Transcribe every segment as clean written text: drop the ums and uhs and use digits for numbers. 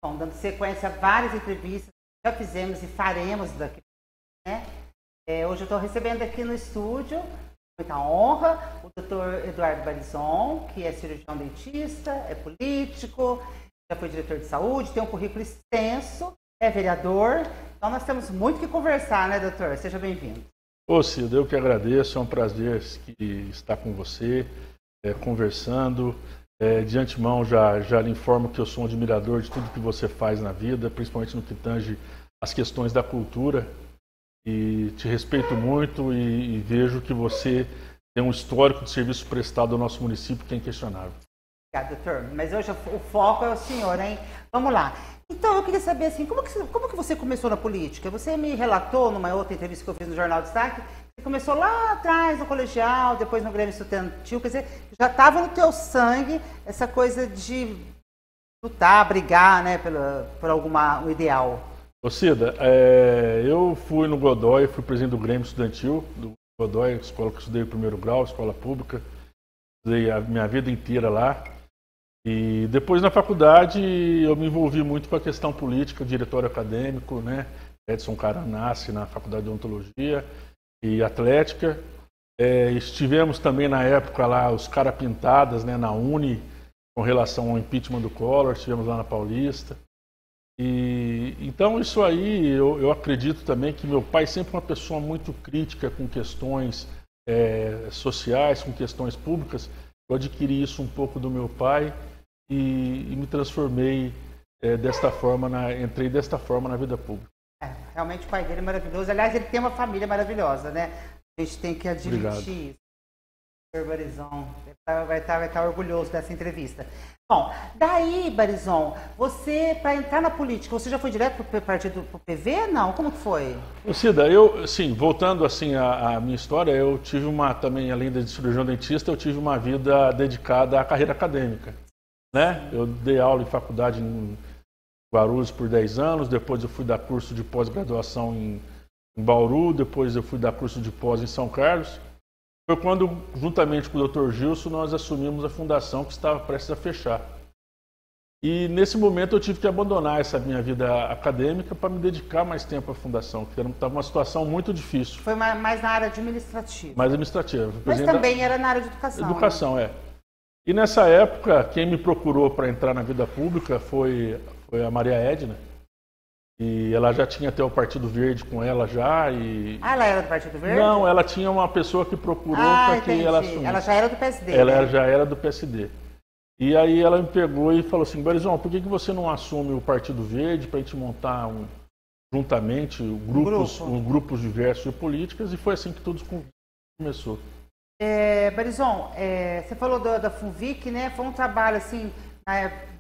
Bom, dando sequência a várias entrevistas que já fizemos e faremos daqui, né? Hoje eu estou recebendo aqui no estúdio, muita honra, o Dr. Eduardo Barizon, que é cirurgião dentista, é político, já foi diretor de saúde, tem um currículo extenso, é vereador. Então nós temos muito que conversar, né, doutor? Seja bem-vindo. Ô Cida, eu que agradeço, é um prazer estar com você, conversando. De antemão já lhe informo que eu sou um admirador de tudo que você faz na vida, principalmente no que tange as questões da cultura. E te respeito muito e vejo que você tem um histórico de serviço prestado ao nosso município que é inquestionável. Obrigada, doutor. Mas hoje o foco é o senhor, hein? Vamos lá. Então, eu queria saber, assim, como que você começou na política? Você me relatou numa outra entrevista que eu fiz no Jornal Destaque, você começou lá atrás, no colegial, depois no Grêmio Estudantil, quer dizer, já estava no teu sangue essa coisa de lutar, brigar, né, por um ideal. Ô Cida, eu fui no Godoy, fui presidente do Grêmio Estudantil, do Godoy, escola que eu estudei o primeiro grau, escola pública, estudei a minha vida inteira lá. E depois na faculdade eu me envolvi muito com a questão política, diretório acadêmico, né? Edson Caranassi na faculdade de odontologia e atlética. Estivemos também na época lá os cara pintadas, né, na Uni com relação ao impeachment do Collor, estivemos lá na Paulista. E então isso aí eu acredito também que meu pai sempre foi uma pessoa muito crítica com questões sociais, com questões públicas. Eu adquiri isso um pouco do meu pai e me transformei desta forma, entrei desta forma na vida pública. Realmente o pai dele é maravilhoso. Aliás, ele tem uma família maravilhosa, né? A gente tem que admitir isso. Sr. Barizon vai estar orgulhoso dessa entrevista. Bom, daí, Barizon, você, para entrar na política, você já foi direto para o partido, para o PV? Não? Como que foi? Cida, sim, voltando assim à minha história, eu tive também, além de cirurgião dentista, eu tive uma vida dedicada à carreira acadêmica, né? Eu dei aula em faculdade em Guarulhos por 10 anos, depois eu fui dar curso de pós-graduação em Bauru, depois eu fui dar curso de pós em São Carlos. Foi quando, juntamente com o Dr. Gilson, nós assumimos a fundação que estava prestes a fechar. E nesse momento eu tive que abandonar essa minha vida acadêmica para me dedicar mais tempo à fundação, que estava uma situação muito difícil. Foi mais na área administrativa. Mais administrativa. Mas também era na área de educação. Educação, né? E nessa época, quem me procurou para entrar na vida pública foi a Maria Edna. E ela já tinha até o Partido Verde com ela já. Ela era do Partido Verde? Não, ela tinha uma pessoa que procurou para que ela assumisse. Ela já era do PSD. Ela já era do PSD. E aí ela me pegou e falou assim, Barizon, por que você não assume o Partido Verde para a gente montar juntamente grupos diversos de políticas? E foi assim que tudo começou. Barizon, você falou da FUNVIC, né? Foi um trabalho assim,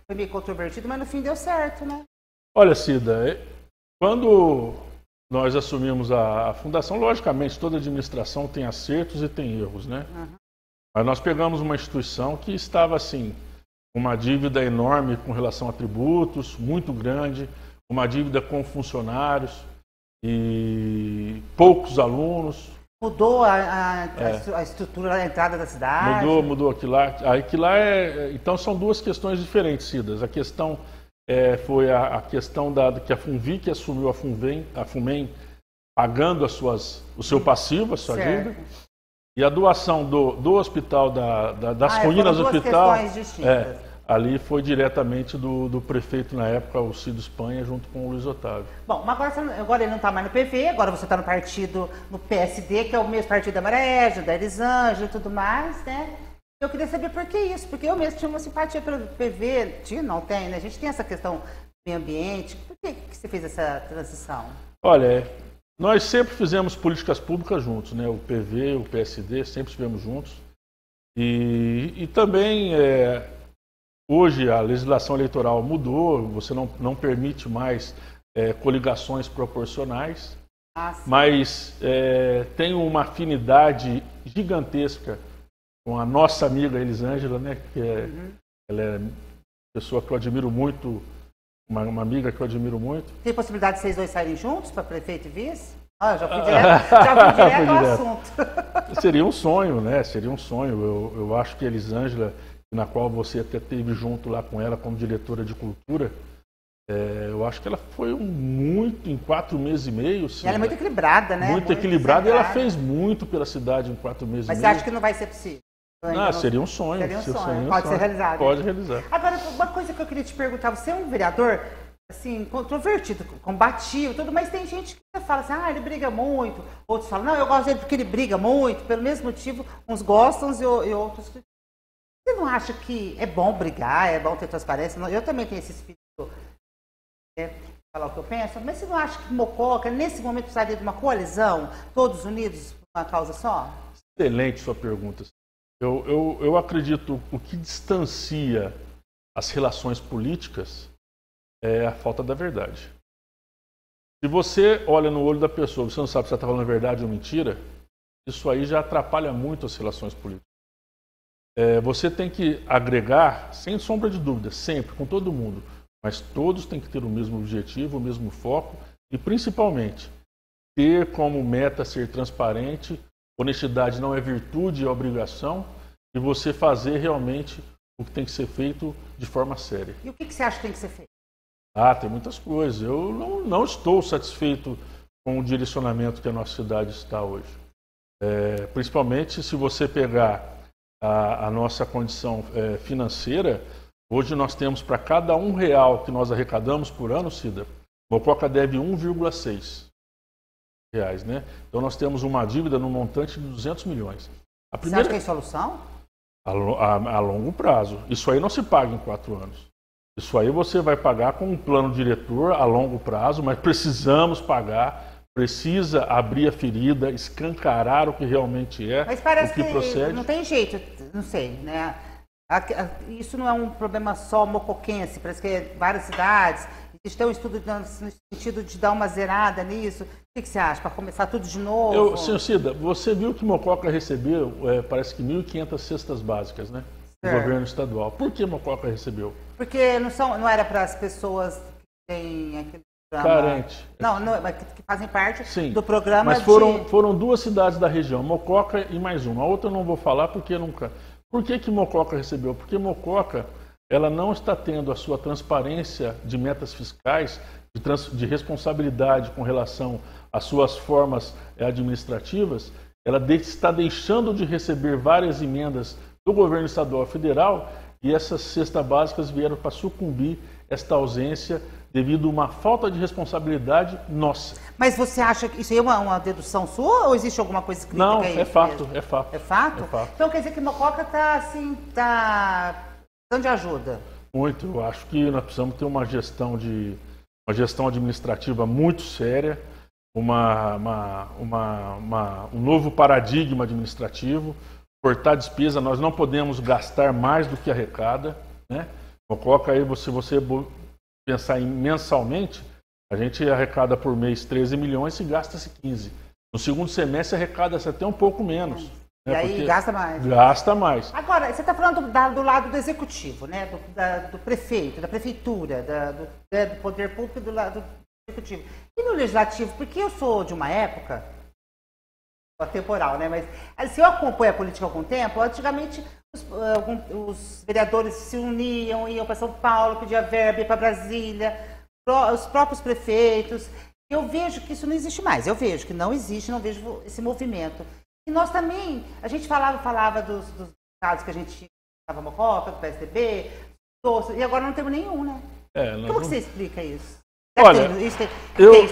foi meio controvertido, mas no fim deu certo, né? Olha, Cida, quando nós assumimos a fundação, logicamente toda administração tem acertos e tem erros, né? Uhum. Mas nós pegamos uma instituição que estava assim, uma dívida enorme com relação a tributos, muito grande, uma dívida com funcionários e poucos alunos. Mudou a estrutura da entrada da cidade? Mudou aquilo lá. Então são duas questões diferentes, Cidas. A questão foi a questão que a FUNVIC assumiu a FUMEM pagando o seu passivo, a sua dívida. E a doação do hospital, das ruínas do hospital, ali foi diretamente do prefeito na época, o Cido Espanha, junto com o Luiz Otávio. Bom, mas agora ele não está mais no PV, agora você está no partido, no PSD, que é o mesmo partido da Maria Edna, da Elisângela e tudo mais, né? Eu queria saber por que isso, porque eu mesmo tinha uma simpatia pelo PV, não tem, né? A gente tem essa questão do meio ambiente. Por que você fez essa transição? Olha, nós sempre fizemos políticas públicas juntos, né? O PV, o PSD, sempre estivemos juntos. E também, hoje a legislação eleitoral mudou, você não permite mais coligações proporcionais, mas tem uma afinidade gigantesca com a nossa amiga Elisângela, né? Ela é uma pessoa que eu admiro muito, uma amiga que eu admiro muito. Tem possibilidade de vocês dois saírem juntos para prefeito e vice? Já fui direto ao assunto. Seria um sonho, né? Seria um sonho. Eu acho que a Elisângela, na qual você até esteve junto lá com ela como diretora de cultura, Eu acho que ela foi em 4 meses e meio. E ela é muito equilibrada, né? Muito equilibrada e ela fez muito pela cidade em 4 meses e meio. Mas você acha que não vai ser possível? Seria um sonho. Seria um sonho. Pode ser realizado. Pode realizar. Agora, uma coisa que eu queria te perguntar, você é um vereador, assim, controvertido, combativo, tudo, mas tem gente que fala assim, ele briga muito. Outros falam, não, eu gosto dele porque ele briga muito, pelo mesmo motivo, uns gostam e outros criticam. Você não acha que é bom brigar, é bom ter transparência? Eu também tenho esse espírito falar o que eu penso, mas você não acha que Mococa, nesse momento, precisaria de uma coalizão, todos unidos por uma causa só? Excelente sua pergunta. Eu acredito que o que distancia as relações políticas é a falta da verdade. Se você olha no olho da pessoa, você não sabe se ela está falando a verdade ou mentira, isso aí já atrapalha muito as relações políticas. Você tem que agregar, sem sombra de dúvida, sempre, com todo mundo, mas todos têm que ter o mesmo objetivo, o mesmo foco e, principalmente, ter como meta ser transparente. Honestidade não é virtude, é obrigação, e você fazer realmente o que tem que ser feito de forma séria. E o que você acha que tem que ser feito? Tem muitas coisas. Eu não estou satisfeito com o direcionamento que a nossa cidade está hoje. Principalmente se você pegar a nossa condição financeira. Hoje nós temos, para cada R$1 que nós arrecadamos por ano, Cida, Mococa deve 1,6 reais, né? Então nós temos uma dívida no montante de 200 milhões. Você acha que tem solução? A longo prazo. Isso aí não se paga em 4 anos. Isso aí você vai pagar com um plano diretor a longo prazo, mas precisamos pagar, precisa abrir a ferida, escancarar o que realmente é, mas parece o que procede. Não tem jeito, não sei, né? Isso não é um problema só mocoquense, parece que é várias cidades. Existe um estudo no sentido de dar uma zerada nisso. O que você acha? Para começar tudo de novo? Senhor Cida, você viu que Mococa recebeu, parece que 1.500 cestas básicas, né? Do governo estadual. Por que Mococa recebeu? Porque não era para as pessoas que têm aquele programa... Carente. Não, que fazem parte Sim, do programa. Mas foram 2 cidades da região, Mococa e mais uma. A outra eu não vou falar porque nunca... Por que Mococa recebeu? Porque Mococa ela não está tendo a sua transparência de metas fiscais, de responsabilidade com relação às suas formas administrativas. Ela está deixando de receber várias emendas do governo estadual e federal e essas cestas básicas vieram para sucumbir esta ausência devido a uma falta de responsabilidade nossa. Mas você acha que isso aí é uma dedução sua ou existe alguma coisa escrita? Não, é fato, é fato. É fato? É fato. Então quer dizer que Mococa está precisando de ajuda? Muito. Eu acho que nós precisamos ter uma gestão administrativa muito séria, um novo paradigma administrativo, cortar despesa. Nós não podemos gastar mais do que arrecada, né? Mococa aí, se você pensar mensalmente, a gente arrecada por mês 13 milhões e gasta-se 15. No segundo semestre arrecada-se até um pouco menos. E aí gasta mais. Gasta mais. Agora, você está falando do lado do executivo, né? Do prefeito, da prefeitura, do poder público e do lado do executivo. E no legislativo, porque eu sou de uma época temporal, né? Mas se eu acompanho a política há algum tempo, antigamente os vereadores se uniam, iam para São Paulo, pediam verba para Brasília, os próprios prefeitos. Eu vejo que isso não existe mais. Eu vejo que não existe, não vejo esse movimento. E nós também, a gente falava dos casos que a gente tinha, estava Mococa, do PSDB, e agora não temos nenhum, né? Como que você explica isso? Olha, isso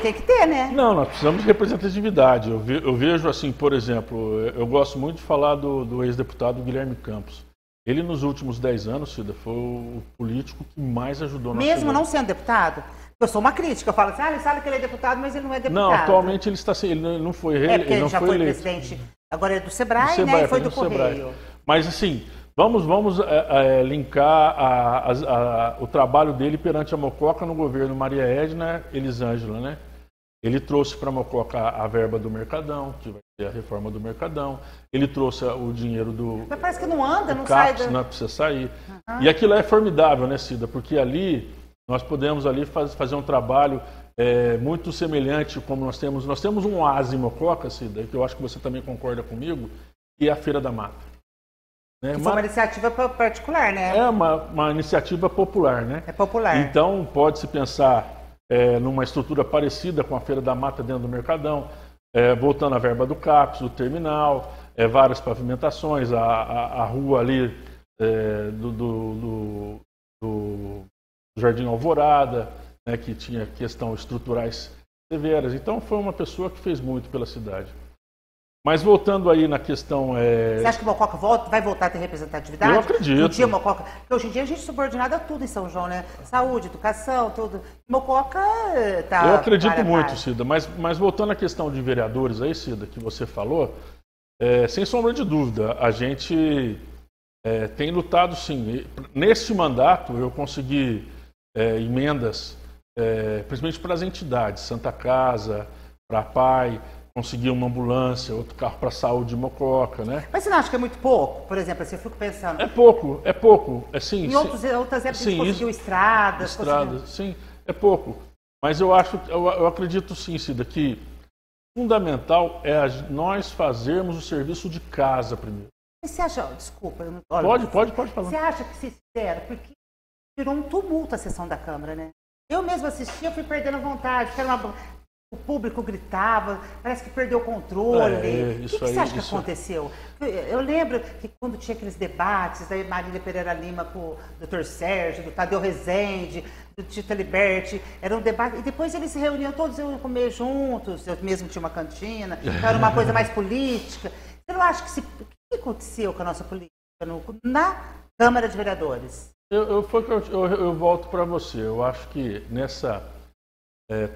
tem que ter, né? Não, nós precisamos de representatividade. Eu vejo assim, por exemplo, eu gosto muito de falar do ex-deputado Guilherme Campos. Ele, nos últimos 10 anos, Cida, foi o político que mais ajudou na Mesmo não sendo deputado? Eu sou uma crítica, eu falo assim, ele sabe que ele é deputado, mas ele não é deputado. Não, atualmente ele não foi eleito. Porque ele já foi presidente, agora é do Sebrae, né? E foi do Correio. Mas assim, vamos linkar o trabalho dele perante a Mococa no governo Maria Edna Elisângela, né? Ele trouxe para a Mococa a verba do Mercadão, que vai ser a reforma do Mercadão. Ele trouxe o dinheiro do... Mas parece que não anda, não CAPS, sai... Não precisa sair. E aquilo é formidável, né, Cida? Porque ali nós podemos ali fazer um trabalho muito semelhante, como nós temos um oásis em Mococa, Cida, que eu acho que você também concorda comigo, que é a Feira da Mata. Né? Que foi uma iniciativa particular, né? É uma iniciativa popular, né? É popular. Então, pode-se pensar numa estrutura parecida com a Feira da Mata dentro do Mercadão, voltando à verba do CAPES, do terminal, várias pavimentações, a rua ali do Jardim Alvorada, né, que tinha questões estruturais severas. Então, foi uma pessoa que fez muito pela cidade. Mas voltando aí na questão... Você acha que o Mococa vai voltar a ter representatividade? Eu acredito. Um dia o Mococa... Porque hoje em dia a gente é subordinada a tudo em São João, né? Saúde, educação, tudo. Mococa tá... Eu acredito muito, Cida. Mas voltando à questão de vereadores aí, Cida, que você falou, sem sombra de dúvida, a gente tem lutado sim. Nesse mandato eu consegui emendas, principalmente para as entidades, Santa Casa, para a PAI, conseguir uma ambulância, outro carro para a saúde de Mococa, né? Mas você não acha que é muito pouco? Por exemplo, assim, eu fico pensando... É pouco. Sim, em outras épocas a gente conseguiu estradas. Sim, é pouco. Mas eu acredito sim, Cida, que fundamental é nós fazermos o serviço de casa primeiro. Mas você acha... Desculpa. Eu não... Pode falar. Você acha que se fizeram? Porque virou um tumulto a sessão da Câmara, né? Eu mesmo assistia, fui perdendo a vontade, porque era o público gritava, parece que perdeu o controle. O que você acha que aconteceu? Eu lembro que quando tinha aqueles debates da Marília Pereira Lima com o Dr. Sérgio, do Tadeu Rezende, do Tita Liberti, era um debate, e depois eles se reuniam, todos iam comer juntos, eu mesmo tinha uma cantina, então era uma coisa mais política. Você não acha que o que aconteceu com a nossa política na Câmara de Vereadores? Eu volto para você. Eu acho que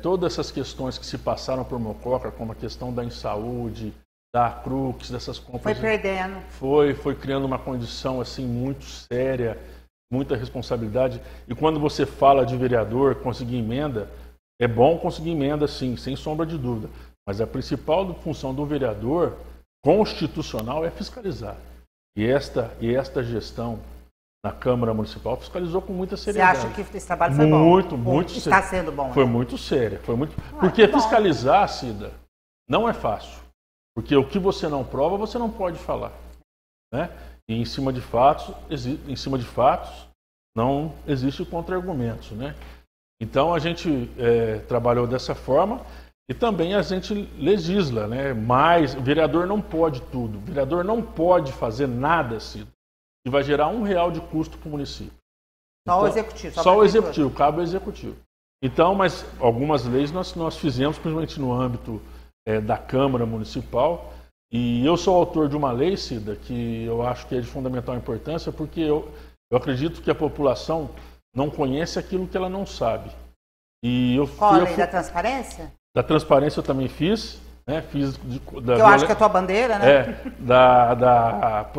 todas essas questões que se passaram por Mococa, como a questão da insaúde, da Crux, dessas compras... Foi perdendo. Foi criando uma condição assim muito séria, muita responsabilidade. E quando você fala de vereador, conseguir emenda, é bom conseguir emenda sim, sem sombra de dúvida. Mas a principal função do vereador constitucional é fiscalizar. E esta gestão na Câmara Municipal fiscalizou com muita seriedade. Você acha que esse trabalho foi bom? Muito está sendo bom. Foi muito sério. Porque fiscalizar, Cida, não é fácil. Porque o que você não prova, você não pode falar. Né? E em cima de fatos não existe contra-argumentos. Né? Então a gente trabalhou dessa forma e também a gente legisla. Né? Mas o vereador não pode tudo. O vereador não pode fazer nada, Cida, que vai gerar R$1 de custo para o município. Só o executivo. Só o executivo, cabe ao executivo. Então, mas algumas leis nós fizemos, principalmente no âmbito da Câmara Municipal, e eu sou autor de uma lei, Cida, que eu acho que é de fundamental importância, porque eu acredito que a população não conhece aquilo que ela não sabe. Qual a lei da transparência? Da transparência eu também fiz, né? Eu acho que é a tua bandeira, né? Da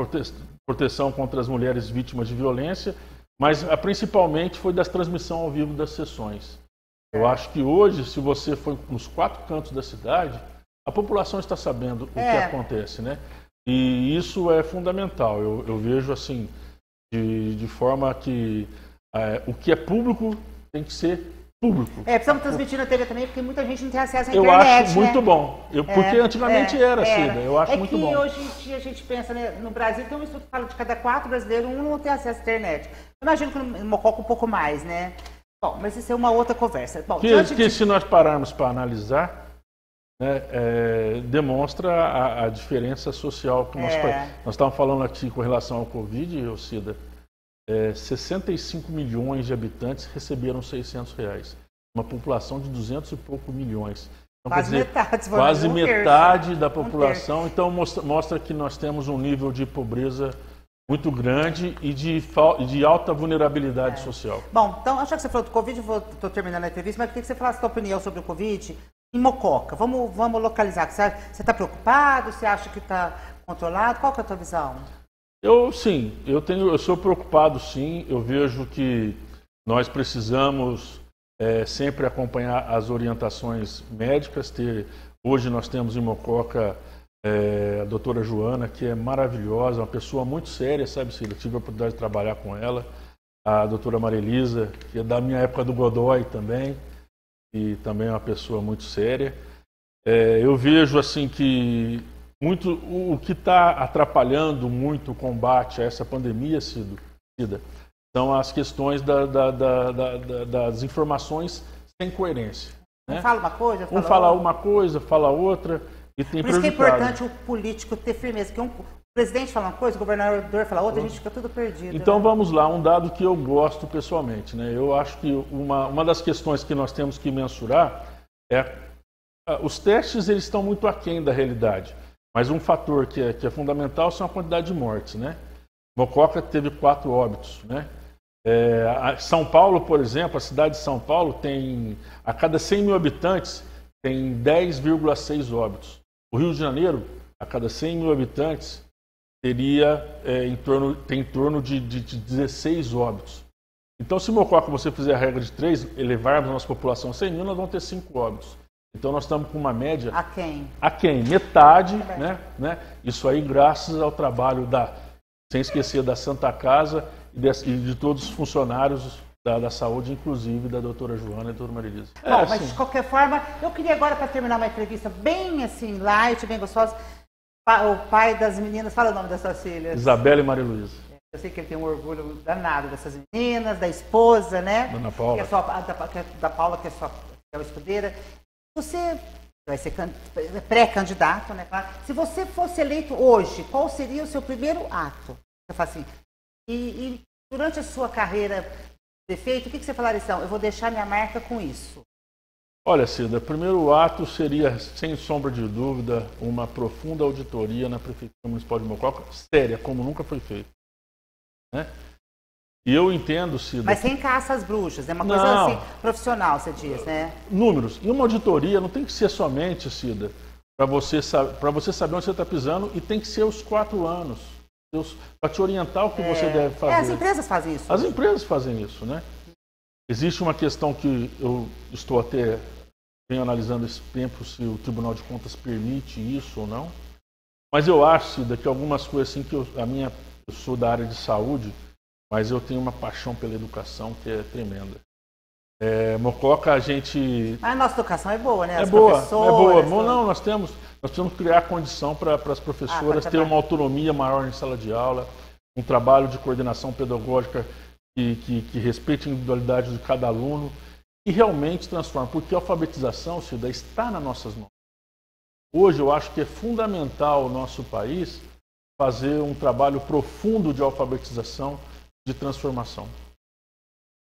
proteção contra as mulheres vítimas de violência, mas principalmente foi da transmissão ao vivo das sessões. Eu acho que hoje, se você for nos 4 cantos da cidade, a população está sabendo o que acontece, né? E isso é fundamental. Eu vejo assim, de forma que o que é público tem que ser público. Precisamos transmitir na TV também, porque muita gente não tem acesso à internet. Eu acho muito bom. Porque antigamente era, Cida. Eu acho muito bom. Hoje em dia a gente pensa, né, no Brasil tem um estudo que fala de cada 4 brasileiros, um não tem acesso à internet. Eu imagino que no Mococa um pouco mais, né? Bom, mas isso é uma outra conversa. Bom, se nós pararmos para analisar, né, demonstra a diferença social que nós estávamos falando aqui com relação ao Covid, Cida. 65 milhões de habitantes receberam R$600. Uma população de 200 e poucos milhões. Então, quase metade da população. Então mostra que nós temos um nível de pobreza muito grande e de alta vulnerabilidade social. Bom, então, acho que você falou do Covid, estou terminando a entrevista, mas eu queria que você falasse a sua opinião sobre o Covid em Mococa. Vamos localizar. Você está preocupado? Você acha que está controlado? Qual que é a tua visão? Eu sou preocupado sim. Eu vejo que nós precisamos sempre acompanhar as orientações médicas. Hoje nós temos em Mococa a doutora Joana, que é maravilhosa, uma pessoa muito séria, sabe, Cida? Tive a oportunidade de trabalhar com ela. A doutora Maria Elisa, que é da minha época do Godoy também, e também é uma pessoa muito séria. Eu vejo assim que o que está atrapalhando muito o combate a essa pandemia, Cida, são as questões das informações sem coerência. Né? Fala uma coisa, um fala uma coisa, fala outra, e tem Por isso que é prejudicado. importante o político ter firmeza, porque o presidente fala uma coisa, o governador fala outra, a gente fica tudo perdido. Então né? vamos lá, um dado que eu gosto pessoalmente. Né? Eu acho que uma das questões que nós temos que mensurar é os testes, eles estão muito aquém da realidade, mas um fator que é fundamental são a quantidade de mortes. Né? Mococa teve 4 óbitos. Né? São Paulo, por exemplo, a cidade de São Paulo tem, a cada 100 mil habitantes, tem 10,6 óbitos. O Rio de Janeiro, a cada 100 mil habitantes, teria em torno de 16 óbitos. Então, se Mococa você fizer a regra de 3, elevarmos a nossa população a 100 mil, nós vamos ter 5 óbitos. Então, nós estamos com uma média... Aquém, metade, né? Isso aí graças ao trabalho sem esquecer da Santa Casa e de todos os funcionários da saúde, inclusive da doutora Joana e da doutora Marilisa. Bom, mas de qualquer forma, eu queria agora, para terminar uma entrevista bem assim, light, bem gostosa, o pai das meninas, fala o nome das suas filhas. Isabela e Maria Luísa. Eu sei que ele tem um orgulho danado dessas meninas, da esposa, né? Dona Paula. Da Paula, que é a escudeira. Você vai ser pré-candidato, né? Se você fosse eleito hoje, qual seria o seu primeiro ato? Você fala assim, e durante a sua carreira prefeito, o que você falaria? Então, eu vou deixar minha marca com isso. Olha, Cida, o primeiro ato seria, sem sombra de dúvida, uma profunda auditoria na Prefeitura Municipal de Mococa, séria, como nunca foi feito. Né? E eu entendo, Cida... Mas sem caça às bruxas, é uma coisa assim, profissional, você diz, né? Números. E uma auditoria não tem que ser somente, Cida, para você saber onde você está pisando, e tem que ser os 4 anos, para te orientar o que você deve fazer. As empresas fazem isso. As empresas fazem isso, né? Existe uma questão que eu venho analisando esse tempo, se o Tribunal de Contas permite isso ou não. Mas eu acho, Cida, que algumas coisas assim, eu sou da área de saúde, mas eu tenho uma paixão pela educação que é tremenda. Mococa, a gente... Mas a nossa educação é boa, né? É boa. Não, nós temos que criar condição para as professoras terem uma autonomia maior em sala de aula, um trabalho de coordenação pedagógica que respeite a individualidade de cada aluno e realmente transforma. Porque a alfabetização, Cida, está nas nossas mãos. Hoje eu acho que é fundamental o nosso país fazer um trabalho profundo de alfabetização, de transformação.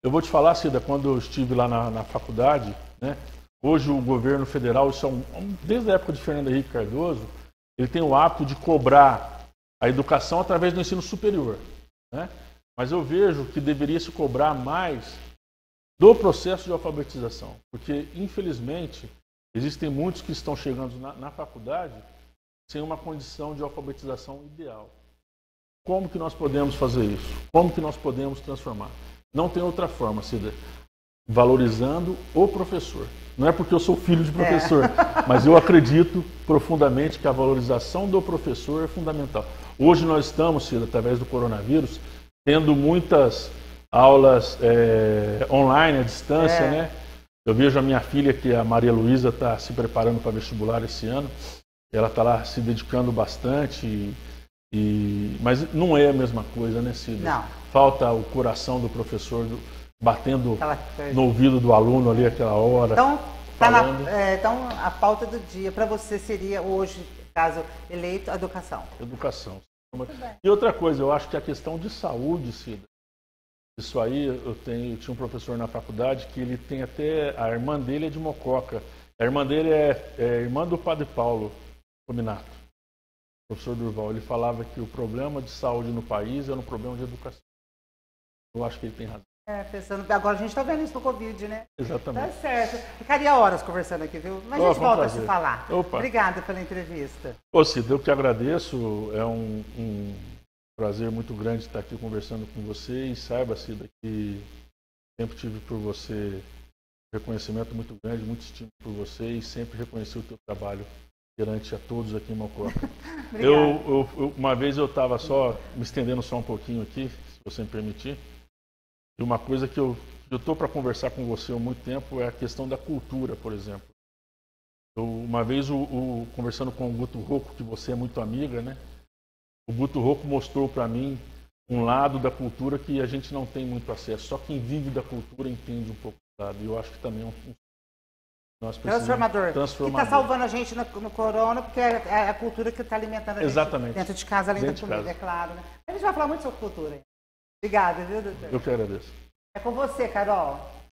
Eu vou te falar, Cida, quando eu estive lá na faculdade, né, hoje o governo federal, desde a época de Fernando Henrique Cardoso, ele tem o hábito de cobrar a educação através do ensino superior. Né? Mas eu vejo que deveria se cobrar mais do processo de alfabetização, porque, infelizmente, existem muitos que estão chegando na faculdade sem uma condição de alfabetização ideal. Como que nós podemos fazer isso? Como que nós podemos transformar? Não tem outra forma, Cida, valorizando o professor. Não é porque eu sou filho de professor, mas eu acredito profundamente que a valorização do professor é fundamental. Hoje nós estamos, Cida, através do coronavírus, tendo muitas aulas online, à distância, né? Eu vejo a minha filha, que a Maria Luísa, está se preparando para vestibular esse ano. Ela está lá se dedicando bastante, mas não é a mesma coisa, né, Cida? Não. Falta o coração do professor batendo no ouvido do aluno ali aquela hora. Então, então a pauta do dia para você seria hoje, caso eleito, a educação. Educação. E outra coisa, eu acho que a questão de saúde, Cida, isso aí, eu tinha um professor na faculdade que ele tem até, a irmã dele é de Mococa. A irmã dele é irmã do Padre Paulo Cominato, o professor Durval. Ele falava que o problema de saúde no país era um problema de educação. Eu acho que ele tem razão. Pensando, agora a gente está vendo isso no Covid, né? Exatamente. Tá certo. Ficaria horas conversando aqui, viu? Mas a gente volta a se falar. Opa. Obrigada pela entrevista. Ô, Cida, eu que agradeço. É um prazer muito grande estar aqui conversando com você. E saiba, Cida, que sempre tive por você reconhecimento muito grande, muito estímulo por você e sempre reconheci o teu trabalho perante a todos aqui em Mococa. Uma vez eu estava só me estendendo só um pouquinho aqui, se você me permitir. E uma coisa que eu estou para conversar com você há muito tempo é a questão da cultura, por exemplo. Uma vez, conversando com o Guto Rocco, que você é muito amiga, né? O Guto Rocco mostrou para mim um lado da cultura que a gente não tem muito acesso. Só quem vive da cultura entende um pouco do lado. E eu acho que também nós precisamos... Transformador. Transformador. Que está salvando a gente no corona, porque é a cultura que está alimentando a gente. Exatamente. Dentro de casa, além da Dentro de comida, casa. é claro. Né? A gente vai falar muito sobre cultura. Obrigada, viu, doutor? Eu que agradeço. É com você, Carol.